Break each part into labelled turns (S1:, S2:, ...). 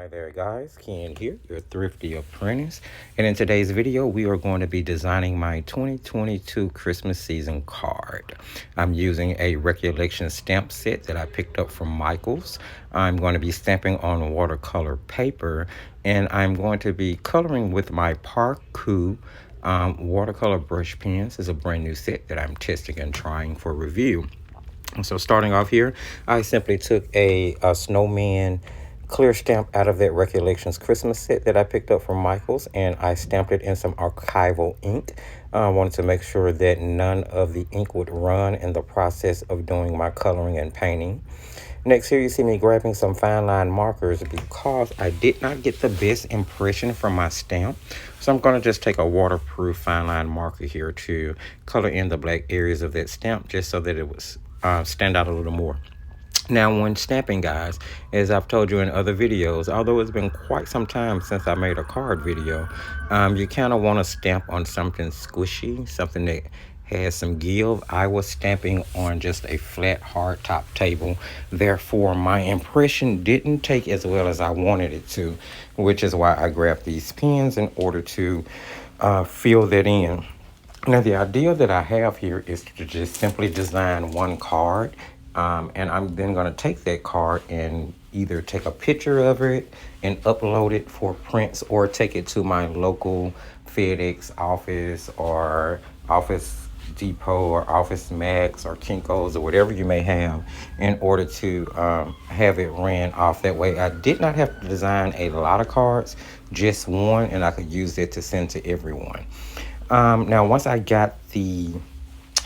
S1: Hi there guys, Ken here, your thrifty apprentice, and in today's video we are going to be designing my 2022 Christmas season card. I'm using a recollection stamp set that I picked up from Michael's. I'm going to be stamping on watercolor paper, and I'm going to be coloring with my PARKOO watercolor brush pens. It's a brand new set that I'm testing and trying for review. So starting off here, I simply took a snowman clear stamp out of that Recollections Christmas set that I picked up from Michael's, and I stamped it in some archival ink. I wanted to make sure that none of the ink would run in the process of doing my coloring and painting. Next, here you see me grabbing some fine line markers because I did not get the best impression from my stamp. So I'm going to just take a waterproof fine line marker here to color in the black areas of that stamp just so that it was stand out a little more. Now, when stamping, guys, as I've told you in other videos, although it's been quite some time since I made a card video, you kind of want to stamp on something squishy, something that has some give. I was stamping on just a flat, hard top table. Therefore, my impression didn't take as well as I wanted it to, which is why I grabbed these pens in order to fill that in. Now, the idea that I have here is to just simply design one card. And I'm then going to take that card and either take a picture of it and upload it for prints, or take it to my local FedEx office or Office Depot or Office Max or Kinko's or whatever you may have in order to have it ran off. That way I did not have to design a lot of cards, just one, and I could use it to send to everyone. Now, once I got the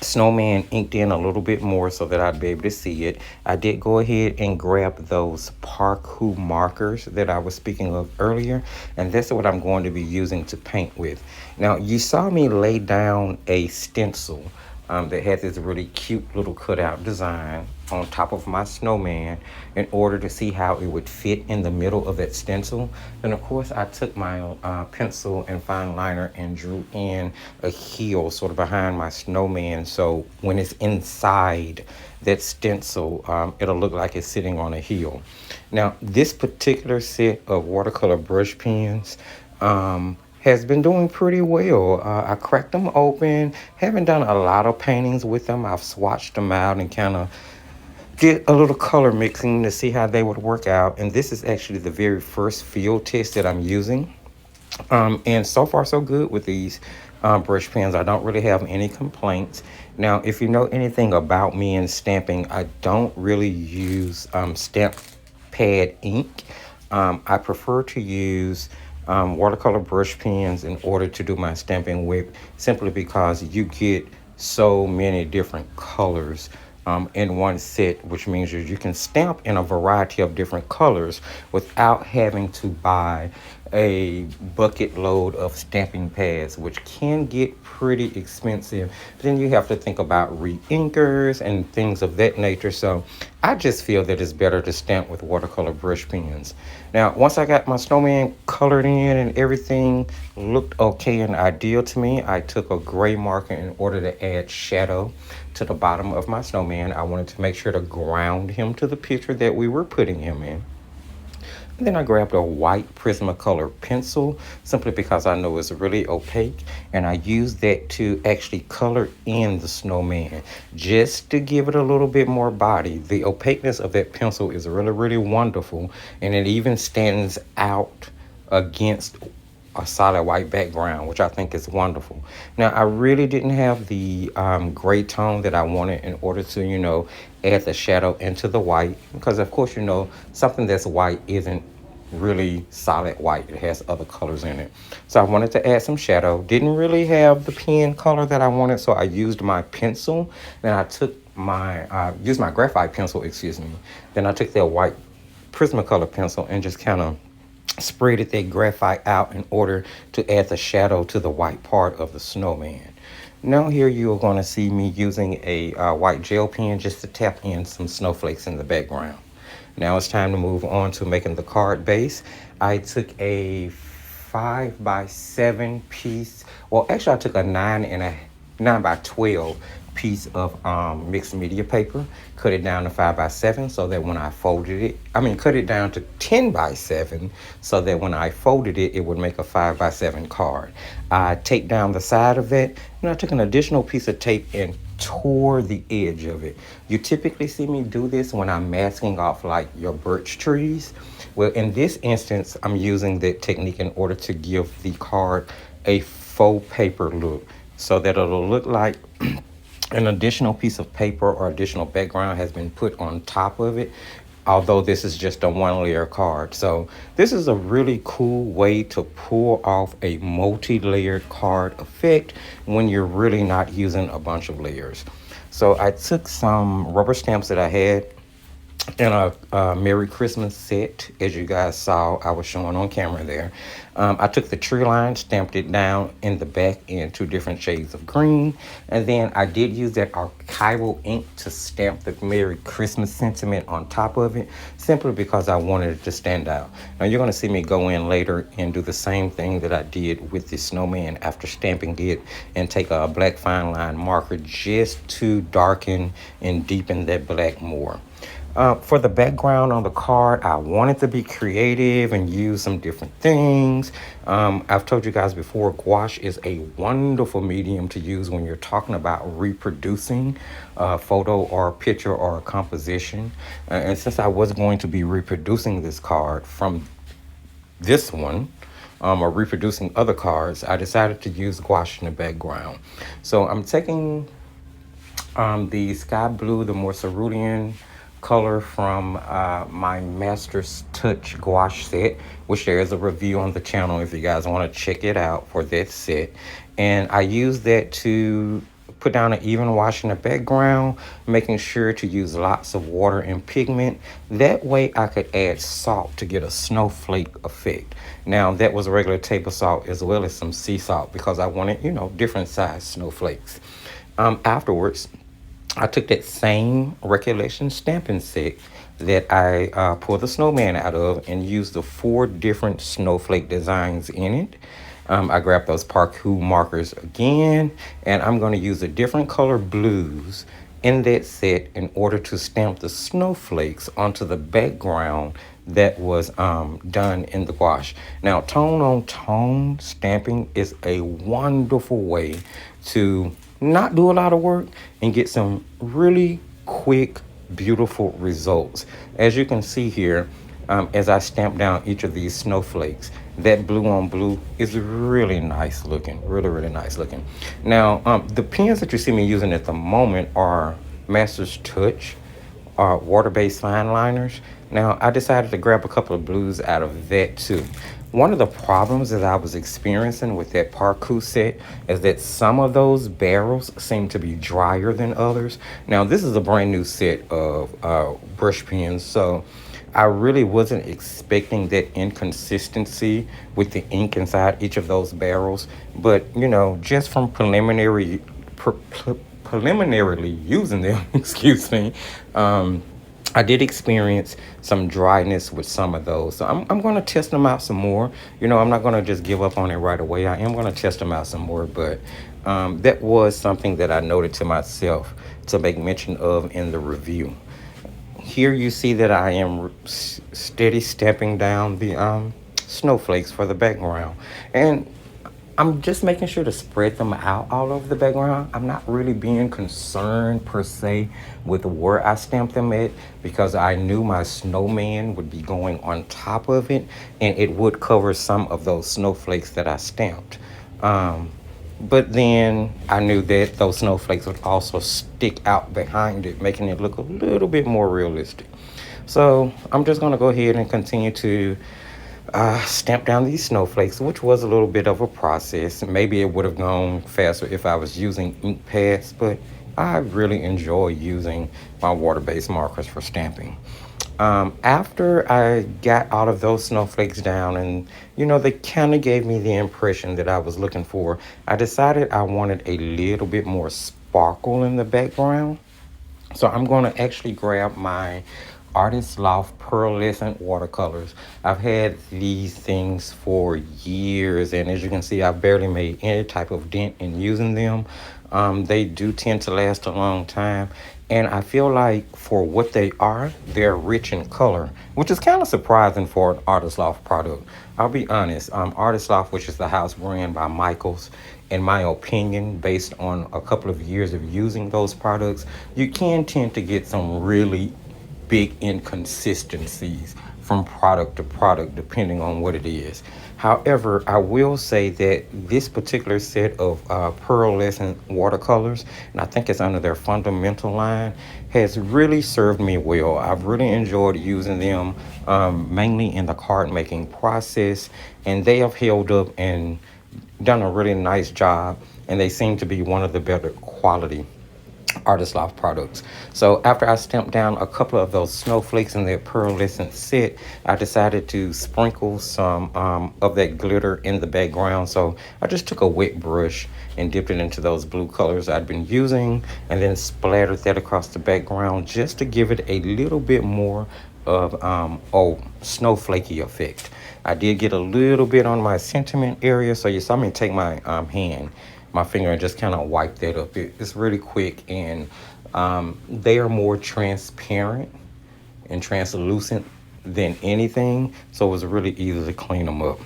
S1: snowman inked in a little bit more so that I'd be able to see it, I did go ahead and grab those PARKOO markers that I was speaking of earlier, and that's what I'm going to be using to paint with. Now, you saw me lay down a stencil that had this really cute little cutout design on top of my snowman in order to see how it would fit in the middle of that stencil. And of course, I took my pencil and fine liner and drew in a heel sort of behind my snowman, so when it's inside that stencil, it'll look like it's sitting on a heel. Now, this particular set of watercolor brush pens has been doing pretty well. I cracked them open, haven't done a lot of paintings with them. I've swatched them out and kind of did a little color mixing to see how they would work out. And this is actually the very first field test that I'm using. And so far so good with these brush pens. I don't really have any complaints. Now, if you know anything about me and stamping, I don't really use stamp pad ink. I prefer to use watercolor brush pens in order to do my stamping with, simply because you get so many different colors in one set, which means you can stamp in a variety of different colors without having to buy a bucket load of stamping pads, which can get pretty expensive. Then you have to think about re-inkers and things of that nature. So I just feel that it's better to stamp with watercolor brush pens. Now, once I got my snowman colored in and everything looked okay and ideal to me, I took a gray marker in order to add shadow to the bottom of my snowman. I wanted to make sure to ground him to the picture that we were putting him in. And then I grabbed a white Prismacolor pencil, simply because I know it's really opaque, and I used that to actually color in the snowman just to give it a little bit more body. The opaqueness of that pencil is really, really wonderful, and it even stands out against a solid white background, which I think is wonderful. Now, I really didn't have the gray tone that I wanted in order to, add the shadow into the white, because of course, something that's white isn't really solid white. It has other colors in it. So I wanted to add some shadow. Didn't really have the pen color that I wanted, so I used my pencil. Then I took used my graphite pencil, excuse me. Then I took that white Prismacolor pencil and just kind of sprayed that graphite out in order to add the shadow to the white part of the snowman. Now here you are going to see me using a white gel pen just to tap in some snowflakes in the background. Now it's time to move on to making the card base. I took a 5x7 piece. Well, actually I took a 9 by 12 piece of mixed media paper, cut it down to 5x7 so that when I folded it, cut it down to 10x7 so that when I folded it, it would make a 5x7 card. I taped down the side of that, and I took an additional piece of tape and tore the edge of it. You typically see me do this when I'm masking off like your birch trees. Well, in this instance, I'm using that technique in order to give the card a faux paper look so that it'll look like an additional piece of paper or additional background has been put on top of it, although this is just a one layer card. So this is a really cool way to pull off a multi-layered card effect when you're really not using a bunch of layers. So I took some rubber stamps that I had in a Merry Christmas set, as you guys saw I was showing on camera there. I took the tree line, stamped it down in the back in 2 different shades of green, and then I did use that archival ink to stamp the Merry Christmas sentiment on top of it, simply because I wanted it to stand out. Now you're going to see me go in later and do the same thing that I did with the snowman after stamping it, and take a black fine line marker just to darken and deepen that black more. For the background on the card, I wanted to be creative and use some different things. I've told you guys before, gouache is a wonderful medium to use when you're talking about reproducing a photo or a picture or a composition. And since I was going to be reproducing this card from this one, or reproducing other cards, I decided to use gouache in the background. So I'm taking the sky blue, the more cerulean color from my Master's Touch gouache set, which there is a review on the channel if you guys want to check it out for that set. And I use that to put down an even wash in the background, making sure to use lots of water and pigment. That way I could add salt to get a snowflake effect. Now that was regular table salt as well as some sea salt because I wanted, different size snowflakes. Afterwards, I took that same recollection stamping set that I pulled the snowman out of and used the 4 different snowflake designs in it. I grabbed those PARKOO markers again, and I'm going to use the different color blues in that set in order to stamp the snowflakes onto the background that was done in the gouache. Now, tone on tone stamping is a wonderful way to not do a lot of work and get some really quick, beautiful results. As you can see here, as I stamp down each of these snowflakes, that blue on blue is really nice looking, really nice looking. Now, the pens that you see me using at the moment are Master's Touch water-based fine liners. Now, I decided to grab a couple of blues out of that too. One of the problems that I was experiencing with that PARKOO set is that some of those barrels seem to be drier than others. Now, this is a brand new set of brush pens, so I really wasn't expecting that inconsistency with the ink inside each of those barrels. But, just from preliminarily using them, excuse me, I did experience some dryness with some of those. So I'm going to test them out some more. I'm not going to just give up on it right away. I am going to test them out some more. But that was something that I noted to myself to make mention of in the review. Here you see that I am steady stepping down the snowflakes for the background. And I'm just making sure to spread them out all over the background. I'm not really being concerned per se with where I stamped them at because I knew my snowman would be going on top of it and it would cover some of those snowflakes that I stamped. But then I knew that those snowflakes would also stick out behind it, making it look a little bit more realistic. So I'm just going to go ahead and continue to stamp down these snowflakes, which was a little bit of a process. Maybe it would have gone faster if I was using ink pads, but I really enjoy using my water-based markers for stamping. After I got all of those snowflakes down and, they kind of gave me the impression that I was looking for, I decided I wanted a little bit more sparkle in the background. So I'm going to actually grab my Artist Loft pearlescent watercolors. I've had these things for years, and as you can see, I've barely made any type of dent in using them. They do tend to last a long time. And I feel like for what they are, they're rich in color, which is kind of surprising for an Artist Loft product. I'll be honest, Artist Loft, which is the house brand by Michaels, in my opinion, based on a couple of years of using those products, you can tend to get some really big inconsistencies from product to product depending on what it is. However, I will say that this particular set of pearlescent watercolors, and I think it's under their fundamental line, has really served me well. I've really enjoyed using them, mainly in the card making process, and they have held up and done a really nice job, and they seem to be one of the better quality Artist Loft products. So after I stamped down a couple of those snowflakes in their pearlescent set, I decided to sprinkle some of that glitter in the background. So I just took a wet brush and dipped it into those blue colors I'd been using, and then splattered that across the background just to give it a little bit more of snowflakey effect. I did get a little bit on my sentiment area, so you saw me take my my finger and just kind of wipe that up. It's really quick, and they are more transparent and translucent than anything, so it was really easy to clean them up.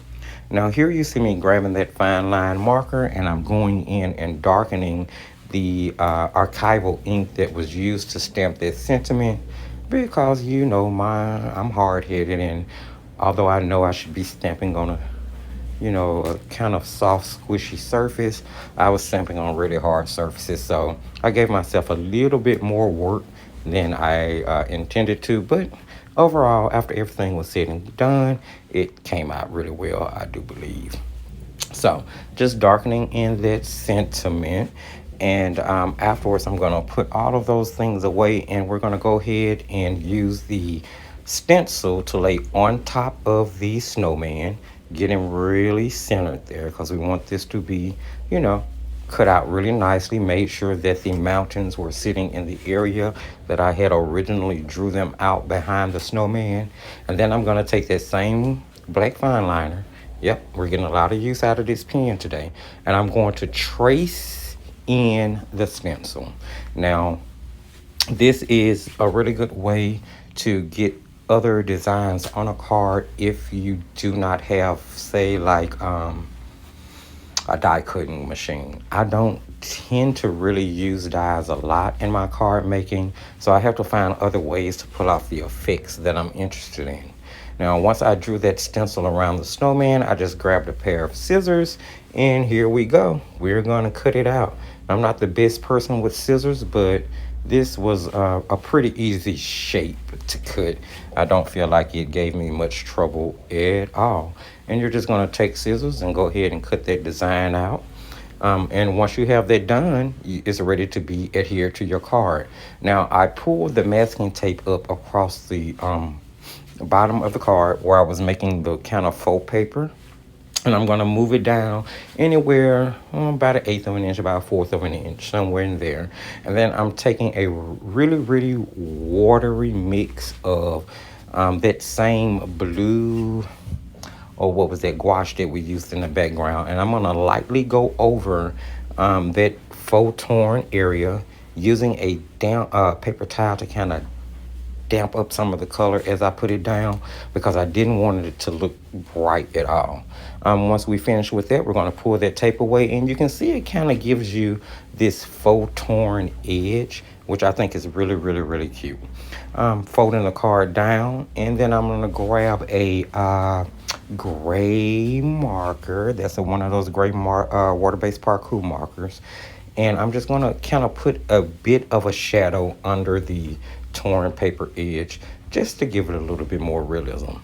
S1: Now here you see me grabbing that fine line marker, and I'm going in and darkening the archival ink that was used to stamp that sentiment, because you know I'm hard-headed, and although I know I should be stamping on a kind of soft, squishy surface, I was stamping on really hard surfaces. So I gave myself a little bit more work than I intended to. But overall, after everything was said and done, it came out really well, I do believe. So just darkening in that sentiment. And afterwards, I'm going to put all of those things away, and we're going to go ahead and use the stencil to lay on top of the snowman, getting really centered there because we want this to be, cut out really nicely. Made sure that the mountains were sitting in the area that I had originally drew them out behind the snowman. And then I'm going to take that same black fine liner. Yep, we're getting a lot of use out of this pen today. And I'm going to trace in the stencil. Now, this is a really good way to get other designs on a card if you do not have, say, like a die cutting machine. I don't tend to really use dies a lot in my card making, so I have to find other ways to pull off the effects that I'm interested in. Now, once I drew that stencil around the snowman, I just grabbed a pair of scissors, and here we go. We're going to cut it out. I'm not the best person with scissors, but this was a pretty easy shape to cut. I don't feel like it gave me much trouble at all. And you're just going to take scissors and go ahead and cut that design out. And once you have that done, it's ready to be adhered to your card. Now, I pulled the masking tape up across the bottom of the card where I was making the kind of faux paper. And I'm going to move it down anywhere about 1/8 of an inch, about 1/4 of an inch, somewhere in there. And then I'm taking a really, really watery mix of that same blue, or what was that, gouache that we used in the background. And I'm going to lightly go over that faux torn area using a damp paper towel to kind of damp up some of the color as I put it down, because I didn't want it to look bright at all. Once we finish with that, we're going to pull that tape away, and you can see it kind of gives you this faux torn edge, which I think is really, really, really cute. Folding the card down, and then I'm going to grab a gray marker. That's one of those gray water-based PARKOO markers, and I'm just going to kind of put a bit of a shadow under the torn paper edge just to give it a little bit more realism.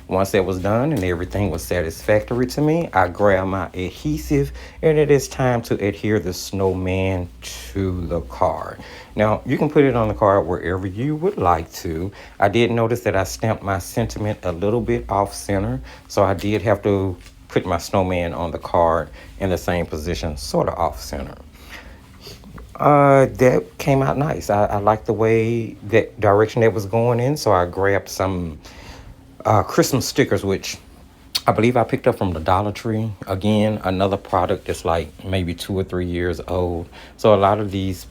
S1: Once that was done and everything was satisfactory to me, I grabbed my adhesive, and it is time to adhere the snowman to the card. Now, you can put it on the card wherever you would like to. I did notice that I stamped my sentiment a little bit off center, so I did have to put my snowman on the card in the same position, sort of off center. That came out nice. I like the way that direction that was going in, so I grabbed some Christmas stickers, which I believe I picked up from the Dollar Tree. Again, another product that's like maybe 2 or 3 years old. So a lot of these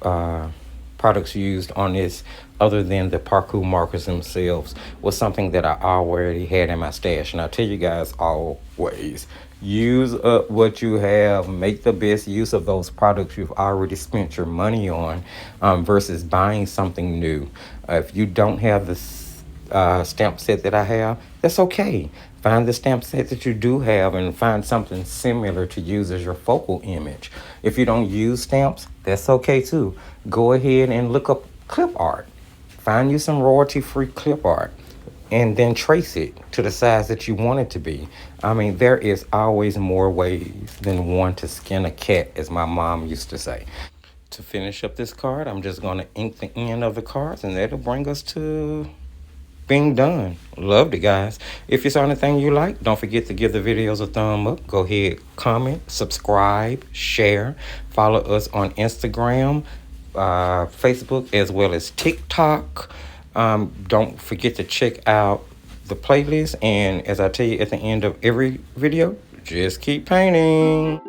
S1: uh, products used on this, other than the PARKOO markers themselves, was something that I already had in my stash. And I tell you guys always, use up what you have. Make the best use of those products you've already spent your money on, versus buying something new. If you don't have this stamp set that I have, that's okay. Find the stamp set that you do have and find something similar to use as your focal image. If you don't use stamps, that's okay too. Go ahead and look up clip art. Find you some royalty-free clip art and then trace it to the size that you want it to be. I mean, there is always more ways than one to skin a cat, as my mom used to say. To finish up this card, I'm just going to ink the end of the cards, and that'll bring us to being done. Loved it, guys. If you saw anything you like, don't forget to give the videos a thumb up. Go ahead, comment, subscribe, share. Follow us on Instagram, Facebook, as well as TikTok. Don't forget to check out the playlist. And as I tell you at the end of every video, just keep painting.